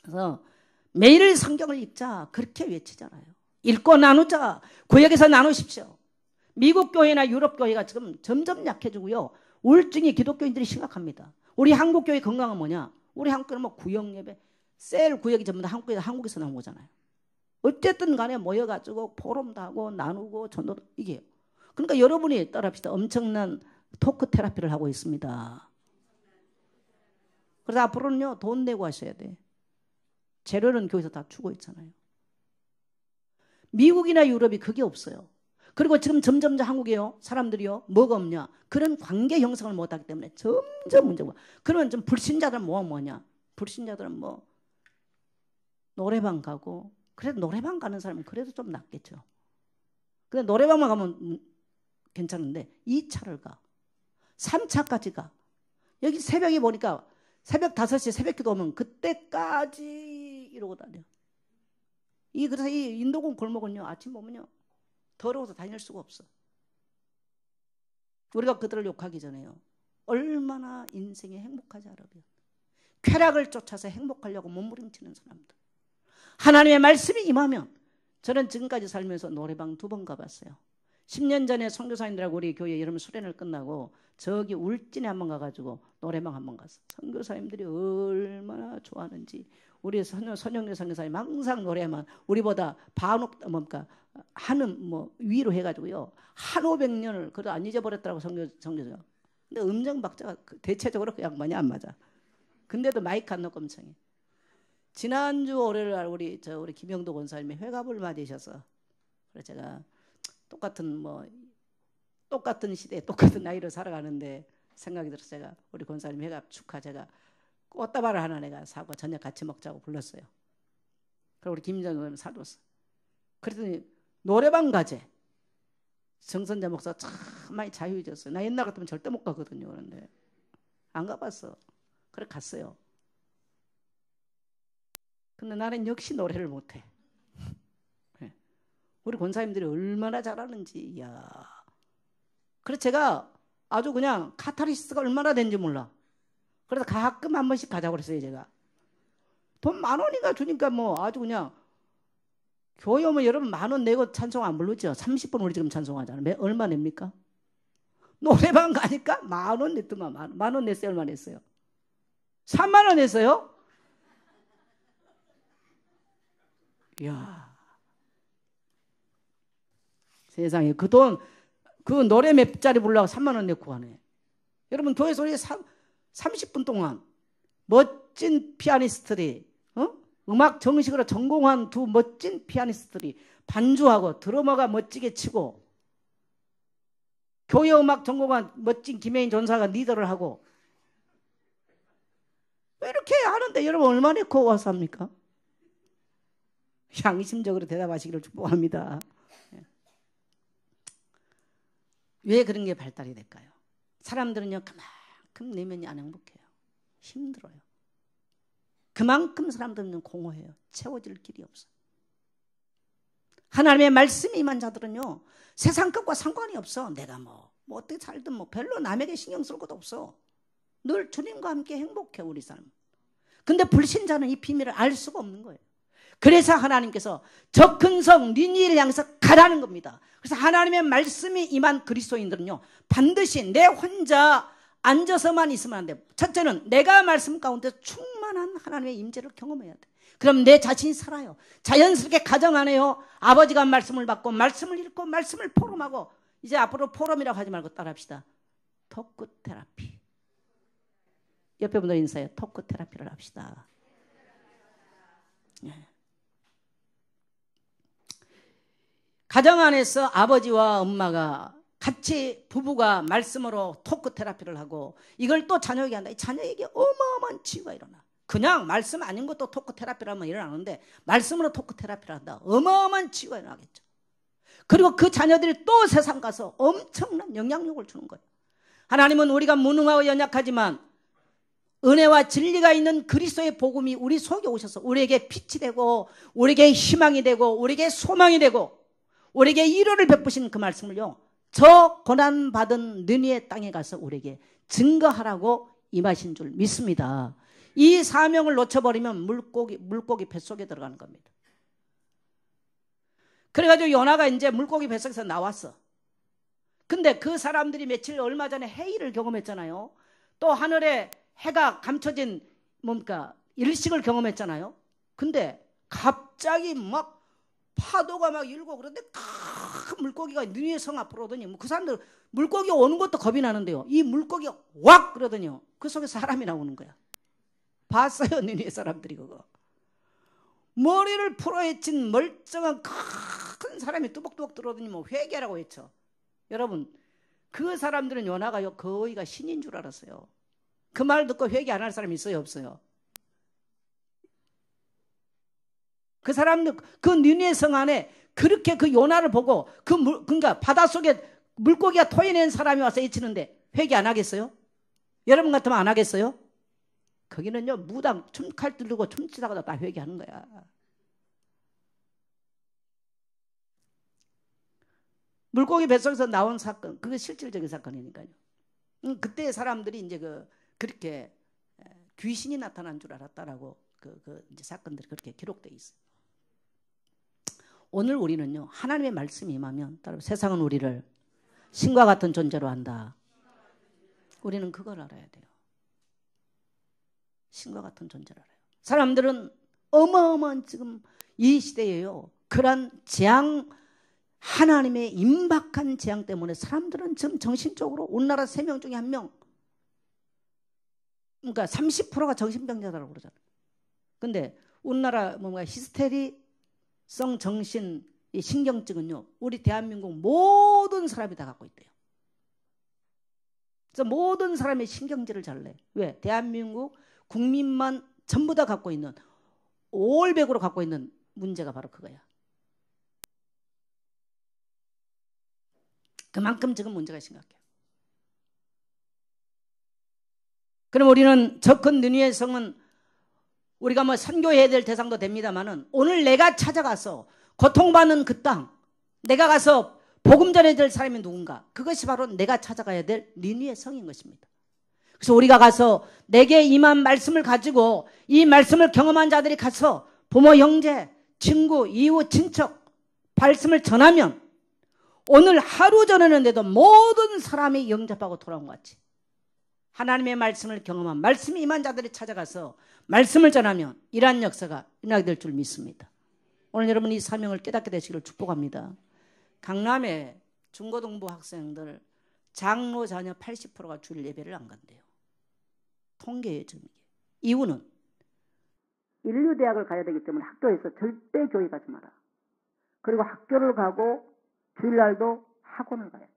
그래서 매일 성경을 읽자 그렇게 외치잖아요. 읽고 나누자. 구역에서 나누십시오. 미국 교회나 유럽 교회가 지금 점점 약해지고요. 우울증이 기독교인들이 심각합니다. 우리 한국 교회 건강은 뭐냐? 우리 한국교회는 뭐 구역 예배, 셀 구역이 전부 다 한국에서 나온 거잖아요. 어쨌든 간에 모여가지고 포럼도 하고 나누고 전도도 이게요. 그러니까 여러분이 따라합시다. 엄청난 토크 테라피를 하고 있습니다. 그래서 앞으로는요 돈 내고 하셔야 돼. 재료는 교회에서 다 주고 있잖아요. 미국이나 유럽이 그게 없어요. 그리고 지금 점점 한국에요 사람들이요 뭐가 없냐? 그런 관계 형성을 못하기 때문에 점점 문제가. 그러면 좀 불신자들은 뭐냐? 불신자들은 뭐 노래방 가고 그래도 노래방 가는 사람은 그래도 좀 낫겠죠. 근데 노래방만 가면 괜찮은데 2차를 가. 3차까지 가. 여기 새벽에 보니까 새벽 5시에 새벽기도 오면 그때까지 이러고 다녀. 그래서 이 인도군 골목은요 아침 보면요 더러워서 다닐 수가 없어. 우리가 그들을 욕하기 전에요 얼마나 인생이 행복하지 않으면 쾌락을 쫓아서 행복하려고 몸부림치는 사람들. 하나님의 말씀이 임하면 저는 지금까지 살면서 노래방 2번 가봤어요. 10년 전에 선교사님들하고 우리 교회 여러분 수련을 끝나고 저기 울진에 한번 가가지고 노래방 한번 갔어. 선교사님들이 얼마나 좋아하는지. 우리 선영교 선교사님 항상 노래만 우리보다 뭡니까 한음 뭐 위로 해가지고요 한 500년을 그래도 안 잊어버렸더라고 선교사. 근데 음정 박자가 대체적으로 그 양반이 안 맞아. 근데도 마이크 안 넣고 엄청 해. 지난주 월요일 우리 김영도 권사님이 회갑을 맞으셔서 그래서 제가 똑같은 시대에 똑같은 나이로 살아가는데 생각이 들어서 제가 우리 권사님 회갑 축하 제가 꽃다발을 하나 내가 사고 저녁 같이 먹자고 불렀어요. 그리고 우리 김정은 사줬어. 그랬더니 노래방 가재. 정선자 목사 참 많이 자유해졌어요. 나 옛날 같으면 절대 못 가거든요. 그런데 안 가봤어. 그래 갔어요. 근데 나는 역시 노래를 못해. 우리 권사님들이 얼마나 잘하는지. 이야. 그래서 제가 아주 그냥 카타르시스가 얼마나 되는지 몰라. 그래서 가끔 한 번씩 가자고 그랬어요. 제가 돈 10,000원인가 주니까 뭐 아주 그냥 교회 오면 여러분 10,000원 내고 찬송 안 부르죠. 30분 우리 지금 찬송하잖아요. 얼마 냅니까? 노래방 가니까 10,000원 냈더만. 10,000원 냈어요. 얼마 냈어요? 30,000원 냈어요? 이야. 세상에 그 돈 그 노래 몇 자리 부르려고 30,000원 내고 하네. 여러분 교회 소리 30분 동안 멋진 피아니스트들이 음악 정식으로 전공한 2 멋진 피아니스트들이 반주하고 드러머가 멋지게 치고 교회 음악 전공한 멋진 김혜인 전사가 리더를 하고 왜 이렇게 하는데 여러분 얼마나 내고 와서 합니까? 양심적으로 대답하시기를 축복합니다. 왜 그런 게 발달이 될까요? 사람들은요 그만큼 내면이 안 행복해요. 힘들어요. 그만큼 사람들은 공허해요. 채워질 길이 없어요. 하나님의 말씀이 임한 자들은요 세상 것과 상관이 없어. 내가 뭐 어떻게 살든 뭐 별로 남에게 신경 쓸 것도 없어. 늘 주님과 함께 행복해 우리 삶. 근데 불신자는 이 비밀을 알 수가 없는 거예요. 그래서 하나님께서 저 큰 성 니느웨를 향해서 가라는 겁니다. 그래서 하나님의 말씀이 임한 그리스도인들은요 반드시 내 혼자 앉아서만 있으면 안 돼. 첫째는 내가 말씀 가운데 충만한 하나님의 임재를 경험해야 돼. 그럼 내 자신이 살아요. 자연스럽게 가정 안에요 아버지가 말씀을 받고 말씀을 읽고 말씀을 포럼하고, 이제 앞으로 포럼이라고 하지 말고 따라합시다. 토크 테라피. 옆에 분들 인사해요. 토크 테라피를 합시다. 네. 가정 안에서 아버지와 엄마가 같이 부부가 말씀으로 토크 테라피를 하고 이걸 또 자녀에게 한다. 이 자녀에게 어마어마한 치유가 일어나. 그냥 말씀 아닌 것도 토크 테라피라면 일어나는데 말씀으로 토크 테라피를 한다. 어마어마한 치유가 일어나겠죠. 그리고 그 자녀들이 또 세상 가서 엄청난 영향력을 주는 거예요. 하나님은 우리가 무능하고 연약하지만 은혜와 진리가 있는 그리스도의 복음이 우리 속에 오셔서 우리에게 빛이 되고 우리에게 희망이 되고 우리에게 소망이 되고 우리에게 위로를 베푸신 그 말씀을요 저 고난받은 느니의 땅에 가서 우리에게 증거하라고 임하신 줄 믿습니다. 이 사명을 놓쳐버리면 물고기 뱃속에 들어가는 겁니다. 그래가지고 요나가 이제 물고기 뱃속에서 나왔어. 근데 그 사람들이 며칠 얼마 전에 해일을 경험했잖아요. 또 하늘에 해가 감춰진 뭡니까 일식을 경험했잖아요. 근데 갑자기 막 파도가 막 일고 그런데 큰 물고기가 느니의 성 앞으로 오더니 그 사람들 물고기 오는 것도 겁이 나는데요. 이 물고기가 왁 그러더니요. 그 속에 사람이 나오는 거야. 봤어요 느니의 사람들이 그거. 머리를 풀어헤친 멀쩡한 큰 사람이 뚜벅뚜벅 들어오더니 뭐 회개라고 했죠. 여러분 그 사람들은 요나가요 거의가 신인 줄 알았어요. 그 말 듣고 회개 안 할 사람이 있어요 없어요? 그 사람들 그 니느웨 성 안에 그렇게 그 요나를 보고 그러니까 바닷속에 물고기가 토해낸 사람이 와서 외치는데 회개 안 하겠어요? 여러분 같으면 안 하겠어요? 거기는요 무당 칼 들고 춤추다가 다 회개하는 거야. 물고기 뱃속에서 나온 사건 그게 실질적인 사건이니까요. 그때 사람들이 이제 그렇게 귀신이 나타난 줄 알았다라고 이제 사건들이 그렇게 기록되어 있어요. 오늘 우리는요 하나님의 말씀이 임하면 세상은 우리를 신과 같은 존재로 한다. 우리는 그걸 알아야 돼요. 신과 같은 존재를 알아요. 사람들은 어마어마한 지금 이 시대에요 그런 재앙 하나님의 임박한 재앙 때문에 사람들은 지금 정신적으로 우리나라 3명 중에 1명 그러니까 30%가 정신병자라고 그러잖아요. 근데 우리나라 뭔가 히스테리성 정신 신경증은요 우리 대한민국 모든 사람이 다 갖고 있대요. 그래서 모든 사람의 신경질을 잘 내. 왜? 대한민국 국민만 전부 다 갖고 있는 올백으로 갖고 있는 문제가 바로 그거야. 그만큼 지금 문제가 심각해요. 그럼 우리는 저 큰 느니웨 성은 우리가 뭐 선교해야 될 대상도 됩니다만은 오늘 내가 찾아가서 고통받는 그 땅 내가 가서 복음 전해야 될 사람이 누군가 그것이 바로 내가 찾아가야 될 느니웨 성인 것입니다. 그래서 우리가 가서 내게 임한 말씀을 가지고 이 말씀을 경험한 자들이 가서 부모 형제 친구 이웃 친척 말씀을 전하면 오늘 하루 전에는데도 모든 사람이 영접하고 돌아온 것 같이 하나님의 말씀을 경험한 말씀이 임한 자들이 찾아가서 말씀을 전하면 이러한 역사가 일어나게 될 줄 믿습니다. 오늘 여러분 이 사명을 깨닫게 되시기를 축복합니다. 강남에 중고등부 학생들 장로 자녀 80%가 주일 예배를 안 간대요. 통계예요 지금 이게. 이유는 인류대학을 가야 되기 때문에 학교에서 절대 교회 가지 마라. 그리고 학교를 가고 주일날도 학원을 가야 돼.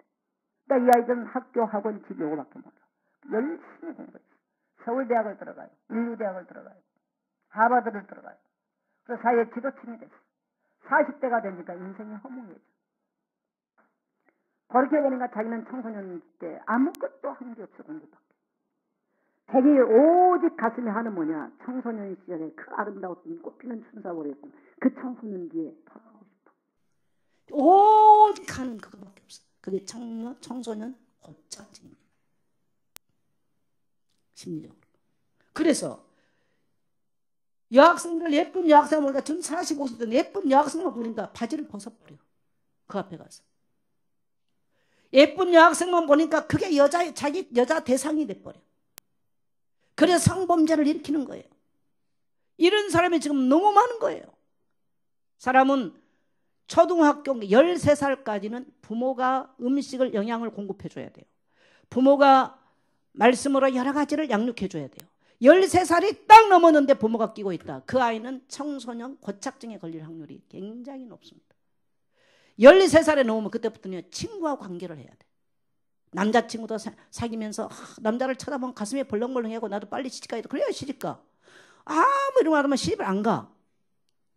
그러니까 이 아이들은 학교, 학원, 집 요거밖에 몰라. 열심히 공부해요. 서울대학을 들어가요. 인류대학을 들어가요. 하버드를 들어가요. 그래서 사회에 지도층이 됐어요. 40대가 되니까 인생이 허무해져. 그렇게 되니까 자기는 청소년 때 아무것도 한 게 없어 공부밖에. 자기 오직 가슴에 하는 뭐냐. 청소년 시절에 그 아름다웠던 꽃피는 춘사월이었던 그 청소년 뒤에 돌아가고 싶어. 오직 하는 그거밖에 없어. 그게 청소년 고착증입니다. 심리적으로. 그래서 여학생들, 예쁜 여학생을 보니까 전 45세든 예쁜 여학생을 보니까 바지를 벗어버려. 그 앞에 가서. 예쁜 여학생만 보니까 그게 자기 여자 대상이 돼버려. 그래서 성범죄를 일으키는 거예요. 이런 사람이 지금 너무 많은 거예요. 사람은 초등학교 13살까지는 부모가 음식을 영양을 공급해 줘야 돼요. 부모가 말씀으로 여러 가지를 양육해 줘야 돼요. 13살이 딱 넘었는데 부모가 끼고 있다. 그 아이는 청소년 고착증에 걸릴 확률이 굉장히 높습니다. 13살에 넘으면 그때부터는 친구와 관계를 해야 돼. 남자친구도 사귀면서 남자를 쳐다보면 가슴이 벌렁벌렁하고 나도 빨리 시집가야 돼. 그래야 시집가. 뭐 이런 말 하면 시집을 안 가.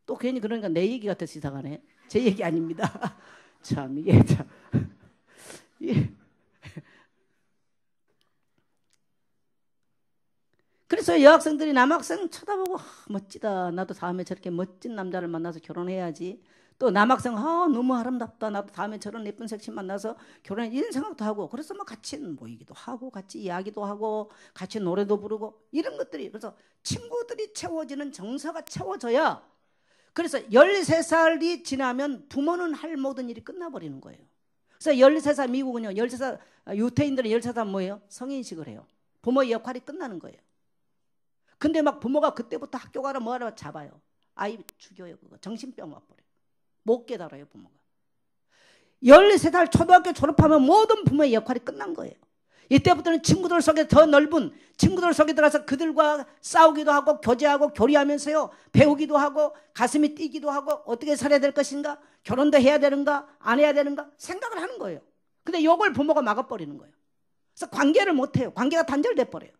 또 괜히 그러니까 내 얘기 같아서 이상하네. 제 얘기 아닙니다. 참 이게 참. 그래서 여학생들이 남학생 쳐다보고 멋지다. 나도 다음에 저렇게 멋진 남자를 만나서 결혼해야지. 또 남학생 너무 아름답다. 나도 다음에 저런 예쁜 섹시 만나서 결혼해. 이런 생각도 하고. 그래서 뭐 같이 모이기도 하고 같이 이야기도 하고 같이 노래도 부르고 이런 것들이. 그래서 친구들이 채워지는 정서가 채워져야. 그래서 13살이 지나면 부모는 할 모든 일이 끝나버리는 거예요. 그래서 13살 미국은요. 13살 유태인들은 13살 뭐예요? 성인식을 해요. 부모의 역할이 끝나는 거예요. 근데 막 부모가 그때부터 학교 가라 뭐하라 잡아요. 아이 죽여요. 그거 정신병 와버려요. 못 깨달아요 부모가. 13살 초등학교 졸업하면 모든 부모의 역할이 끝난 거예요. 이때부터는 친구들 속에 더 넓은 친구들 속에 들어가서 그들과 싸우기도 하고 교제하고 교류하면서요. 배우기도 하고 가슴이 뛰기도 하고 어떻게 살아야 될 것인가? 결혼도 해야 되는가? 안 해야 되는가? 생각을 하는 거예요. 근데 이걸 부모가 막아버리는 거예요. 그래서 관계를 못해요. 관계가 단절돼 버려요.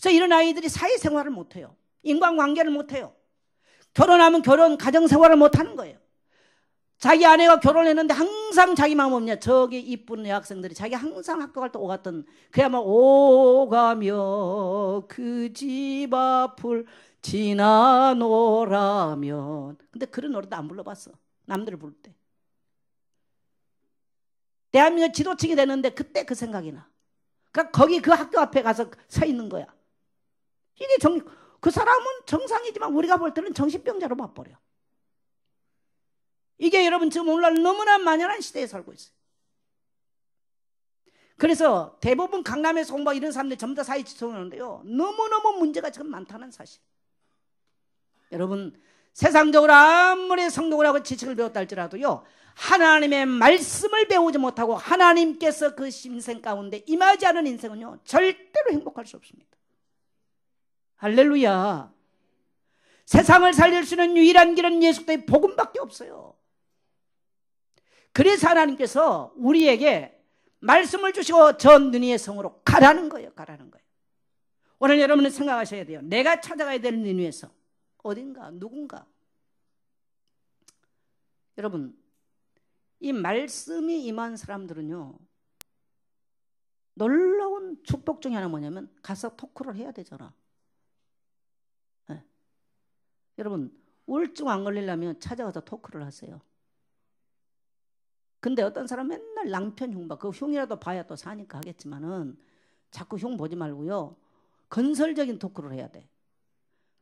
그래서 이런 아이들이 사회생활을 못해요. 인간관계를 못해요. 결혼하면 가정생활을 못하는 거예요. 자기 아내가 결혼했는데 항상 자기 마음 없냐. 저기 이쁜 여학생들이 자기 항상 학교 갈 때 오갔던 그야말로 오가며 그 집 앞을 지나노라면. 근데 그런 노래도 안 불러봤어. 남들 부를 때. 대한민국 지도층이 되는데 그때 그 생각이 나. 그러니까 거기 그 학교 앞에 가서 서 있는 거야. 이게 그 사람은 정상이지만 우리가 볼 때는 정신병자로 봐버려. 이게 여러분 지금 오늘날 너무나 만연한 시대에 살고 있어요. 그래서 대부분 강남에서 공부하고 이런 사람들이 전부 다 사회 지성하는데요. 너무너무 문제가 지금 많다는 사실. 여러분 세상적으로 아무리 성공을 하고 지식을 배웠다 할지라도요. 하나님의 말씀을 배우지 못하고 하나님께서 그 인생 가운데 임하지 않은 인생은요. 절대로 행복할 수 없습니다. 할렐루야. 세상을 살릴 수 있는 유일한 길은 예수 그리스도의 복음밖에 없어요. 그래서 하나님께서 우리에게 말씀을 주시고 저 능히의 성으로 가라는 거예요. 가라는 거예요. 오늘 여러분은 생각하셔야 돼요. 내가 찾아가야 될 능히의 성 어딘가 누군가. 여러분 이 말씀이 임한 사람들은요. 놀라운 축복 중에 하나 뭐냐면 가서 토크를 해야 되잖아. 네. 여러분 우울증 안 걸리려면 찾아가서 토크를 하세요. 근데 어떤 사람 맨날 낭편 흉봐. 그 흉이라도 봐야 또 사니까 하겠지만은 자꾸 흉 보지 말고요. 건설적인 토크를 해야 돼.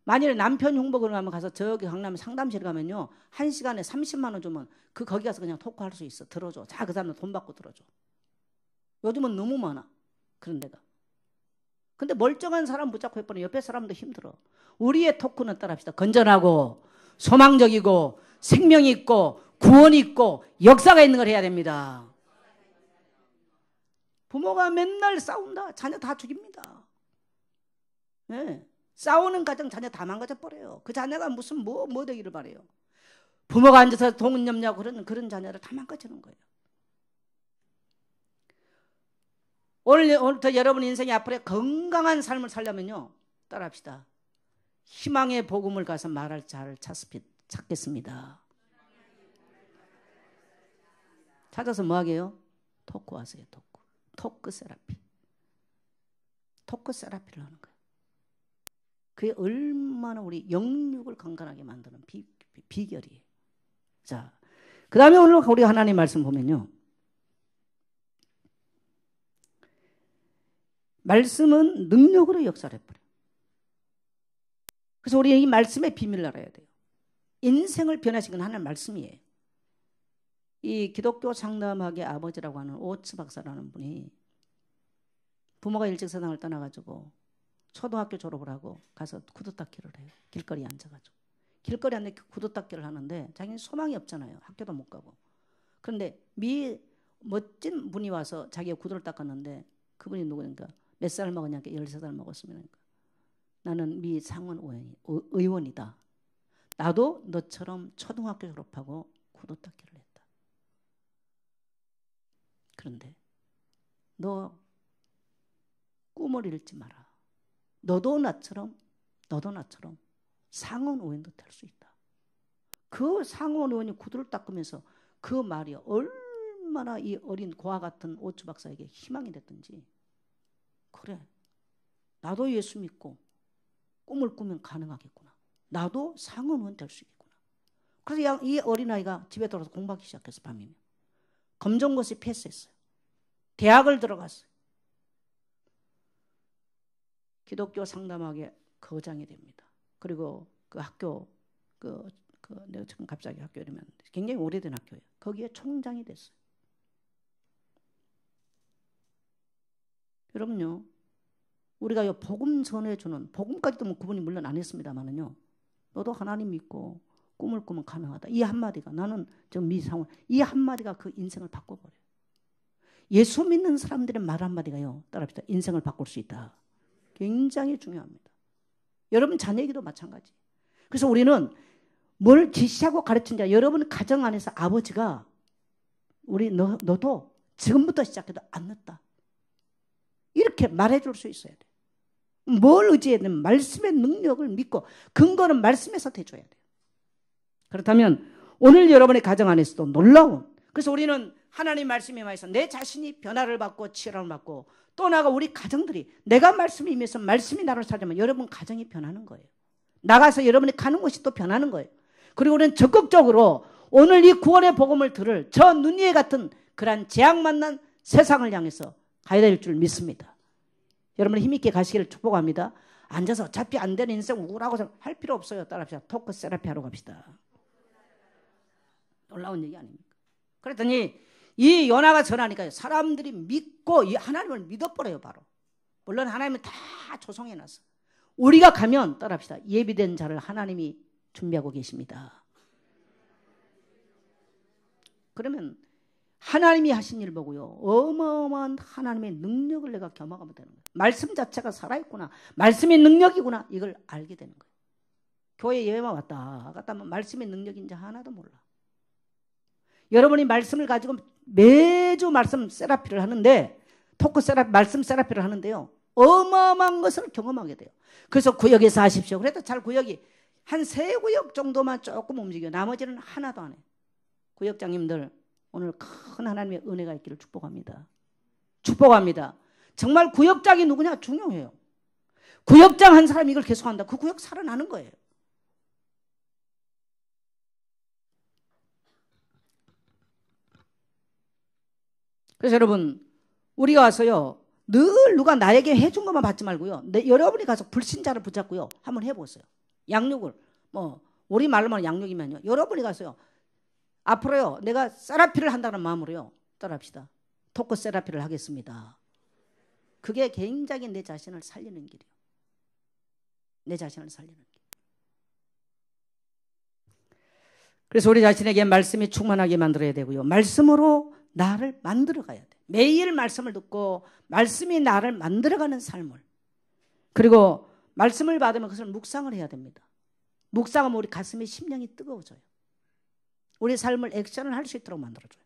만일에 남편 흉보러 가면 가서 저기 강남 상담실 가면요. 1시간에 30만 원 주면 거기 가서 그냥 토크할 수 있어. 들어줘. 자, 그 사람은 돈 받고 들어줘. 요즘은 너무 많아. 그런 데가. 근데 멀쩡한 사람 붙잡고 해보니 옆에 사람도 힘들어. 우리의 토크는 따라합시다. 건전하고 소망적이고 생명이 있고 구원이 있고 역사가 있는 걸 해야 됩니다. 부모가 맨날 싸운다. 자녀 다 죽입니다. 네. 싸우는 가정 자녀 다 망가져버려요. 그 자녀가 무슨 뭐 되기를 바래요. 부모가 앉아서 동업냐고 그런 자녀를 다 망가지는 거예요. 오늘부터 여러분 인생의 앞으로 건강한 삶을 살려면요. 따라합시다. 희망의 복음을 가서 말할 자를 찾겠습니다. 찾아서 뭐 하게요? 토크하세요. 토크 세라피. 토크 세라피를 하는 거예요. 그게 얼마나 우리 영육을 건강하게 만드는 비결이에요. 자, 그 다음에 오늘 우리 하나님 말씀 보면요. 말씀은 능력으로 역사를 해버려요. 그래서 우리 이 말씀의 비밀을 알아야 돼요. 인생을 변화시킨 건 하나의 말씀이에요. 이 기독교 상담학의 아버지라고 하는 오츠 박사라는 분이 부모가 일찍 세상을 떠나가지고 초등학교 졸업을 하고 가서 구두 닦기를 해요. 길거리에 앉아가지고. 길거리에 앉아 구두 닦기를 하는데 자기는 소망이 없잖아요. 학교도 못 가고. 그런데 멋진 분이 와서 자기가 구두를 닦았는데 그분이 누구니까 몇 살 먹었냐니까 13살 먹었으면 나는 미 상원 의원이다. 나도 너처럼 초등학교 졸업하고 구두 닦기를 했다. 그런데 너 꿈을 잃지 마라. 너도 나처럼 상원 의원도 될 수 있다. 그 상원 의원이 구두를 닦으면서 그 말이 얼마나 이 어린 고아 같은 오츠 박사에게 희망이 됐든지 그래 나도 예수 믿고 꿈을 꾸면 가능하겠구나. 나도 상원 의원 될 수 있겠구나. 그래서 이 어린아이가 집에 돌아서 공부하기 시작했어. 밤이면. 검정고시 패스했어요. 대학을 들어갔어요. 기독교 상담학의 거장이 됩니다. 그리고 그 학교 내가 지금 갑자기 학교 이러면 굉장히 오래된 학교예요. 거기에 총장이 됐어요. 여러분요, 우리가 복음 전해주는 복음까지도 뭐 그분이 물론 안 했습니다만은요, 너도 하나님 믿고 꿈을 꾸면 가능하다. 이 한마디가 나는 저 미상원 이 한마디가 그 인생을 바꿔버려요. 예수 믿는 사람들의 말 한마디가요, 따라합시다. 인생을 바꿀 수 있다. 굉장히 중요합니다. 여러분 자녀에게도 마찬가지. 그래서 우리는 뭘 지시하고 가르친자 여러분 가정 안에서 아버지가 너도 지금부터 시작해도 안 늦다. 이렇게 말해줄 수 있어야 돼. 뭘 의지해야 되면 말씀의 능력을 믿고 근거는 말씀에서 대줘야 돼요. 그렇다면 오늘 여러분의 가정 안에서도 놀라운 그래서 우리는 하나님 말씀에 의해서 내 자신이 변화를 받고 치유를 받고 또 나아가 우리 가정들이 내가 말씀이 임해서 말씀이 나를 살자면 여러분 가정이 변하는 거예요. 나가서 여러분이 가는 곳이 또 변하는 거예요. 그리고 우리는 적극적으로 오늘 이 구원의 복음을 들을 저 눈위에 같은 그러한 재앙 만난 세상을 향해서 가야 될 줄 믿습니다. 여러분 힘있게 가시기를 축복합니다. 앉아서 어차피 안 되는 인생 우울하고 할 필요 없어요. 따라합시다. 토크 세라피 하러 갑시다. 놀라운 얘기 아닙니까? 그랬더니 이 요나가 전하니까 사람들이 믿고 이 하나님을 믿어버려요. 바로. 물론 하나님은 다 조성해놨어. 우리가 가면 따라합시다. 예비된 자를 하나님이 준비하고 계십니다. 그러면 하나님이 하신 일 보고요. 어마어마한 하나님의 능력을 내가 경험하면 되는 거예요. 말씀 자체가 살아있구나. 말씀의 능력이구나. 이걸 알게 되는 거예요. 교회 예배만 왔다 갔다 하면 말씀의 능력인지 하나도 몰라. 여러분이 말씀을 가지고 매주 말씀 세라피를 하는데 토크 세라피, 말씀 세라피를 하는데요. 어마어마한 것을 경험하게 돼요. 그래서 구역에서 하십시오. 그래도 잘 구역이 한 3구역 정도만 조금 움직여요. 나머지는 하나도 안 해요. 구역장님들 오늘 큰 하나님의 은혜가 있기를 축복합니다. 축복합니다. 정말 구역장이 누구냐 중요해요. 구역장 한 사람이 이걸 계속한다. 그 구역 살아나는 거예요. 그래서 여러분 우리가 와서요. 늘 누가 나에게 해준 것만 받지 말고요. 여러분이 가서 불신자를 붙잡고요. 한번 해보세요. 양육을 우리 말로 말하면 양육이면요. 여러분이 가서요. 앞으로요. 내가 세라피를 한다는 마음으로요. 따라합시다. 토크 세라피를 하겠습니다. 그게 굉장히 내 자신을 살리는 길이에요. 내 자신을 살리는 길. 그래서 우리 자신에게 말씀이 충만하게 만들어야 되고요. 말씀으로 나를 만들어가야 돼. 매일 말씀을 듣고 말씀이 나를 만들어가는 삶을. 그리고 말씀을 받으면 그것을 묵상을 해야 됩니다. 묵상하면 우리 가슴이 심령이 뜨거워져요. 우리 삶을 액션을 할 수 있도록 만들어줘요.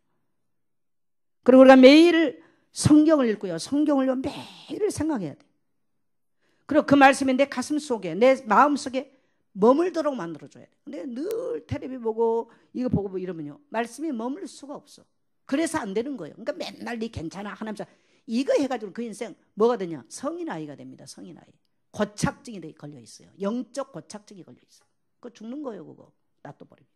그리고 우리가 매일 성경을 읽고요. 성경을 매일 생각해야 돼. 그리고 그 말씀이 내 가슴 속에 내 마음 속에 머물도록 만들어줘야 돼. 근데 늘 텔레비 보고 이거 보고 이러면요. 말씀이 머물 수가 없어. 그래서 안 되는 거예요. 그러니까 맨날 네 괜찮아 하나님 이거 해가지고 그 인생 뭐가 되냐? 성인 아이가 됩니다. 성인 아이. 고착증이 걸려 있어요. 영적 고착증이 걸려 있어요. 그거 죽는 거예요. 그거 놔둬버리면.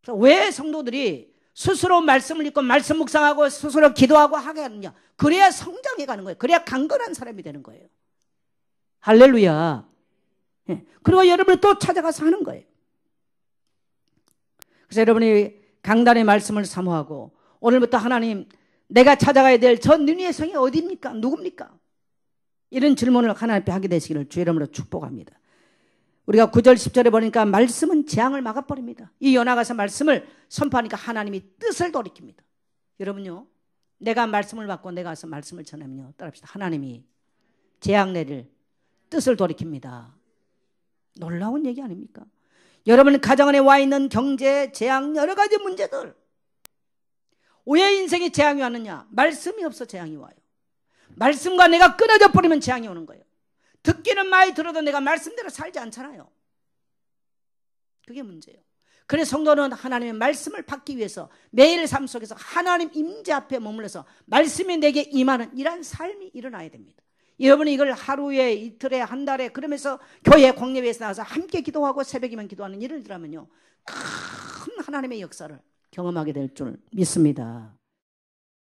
그래서 왜 성도들이 스스로 말씀을 읽고 말씀 묵상하고 스스로 기도하고 하게 하느냐. 그래야 성장해 가는 거예요. 그래야 강건한 사람이 되는 거예요. 할렐루야. 예. 그리고 여러분이 또 찾아가서 하는 거예요. 그래서 여러분이 강단의 말씀을 사모하고 오늘부터 하나님 내가 찾아가야 될 저 니느웨 성이 어디입니까? 누굽니까? 이런 질문을 하나님 앞에 하게 되시기를 주 이름으로 축복합니다. 우리가 9절 10절에 보니까 말씀은 재앙을 막아버립니다. 이 요나가 가서 말씀을 선포하니까 하나님이 뜻을 돌이킵니다. 여러분요, 내가 말씀을 받고 내가 가서 말씀을 전하면요, 따라합시다. 하나님이 재앙 내릴 뜻을 돌이킵니다. 놀라운 얘기 아닙니까? 여러분 가정 안에 와 있는 경제, 재앙, 여러 가지 문제들, 왜 인생에 재앙이 왔느냐? 말씀이 없어 재앙이 와요. 말씀과 내가 끊어져 버리면 재앙이 오는 거예요. 듣기는 많이 들어도 내가 말씀대로 살지 않잖아요. 그게 문제예요. 그래서 성도는 하나님의 말씀을 받기 위해서 매일 삶 속에서 하나님 임재 앞에 머물러서 말씀이 내게 임하는 이런 삶이 일어나야 됩니다. 여러분이 이걸 하루에 이틀에 한 달에 그러면서 교회 공예회에서 나와서 함께 기도하고 새벽이면 기도하는 일을 하면요, 큰 하나님의 역사를 경험하게 될 줄 믿습니다.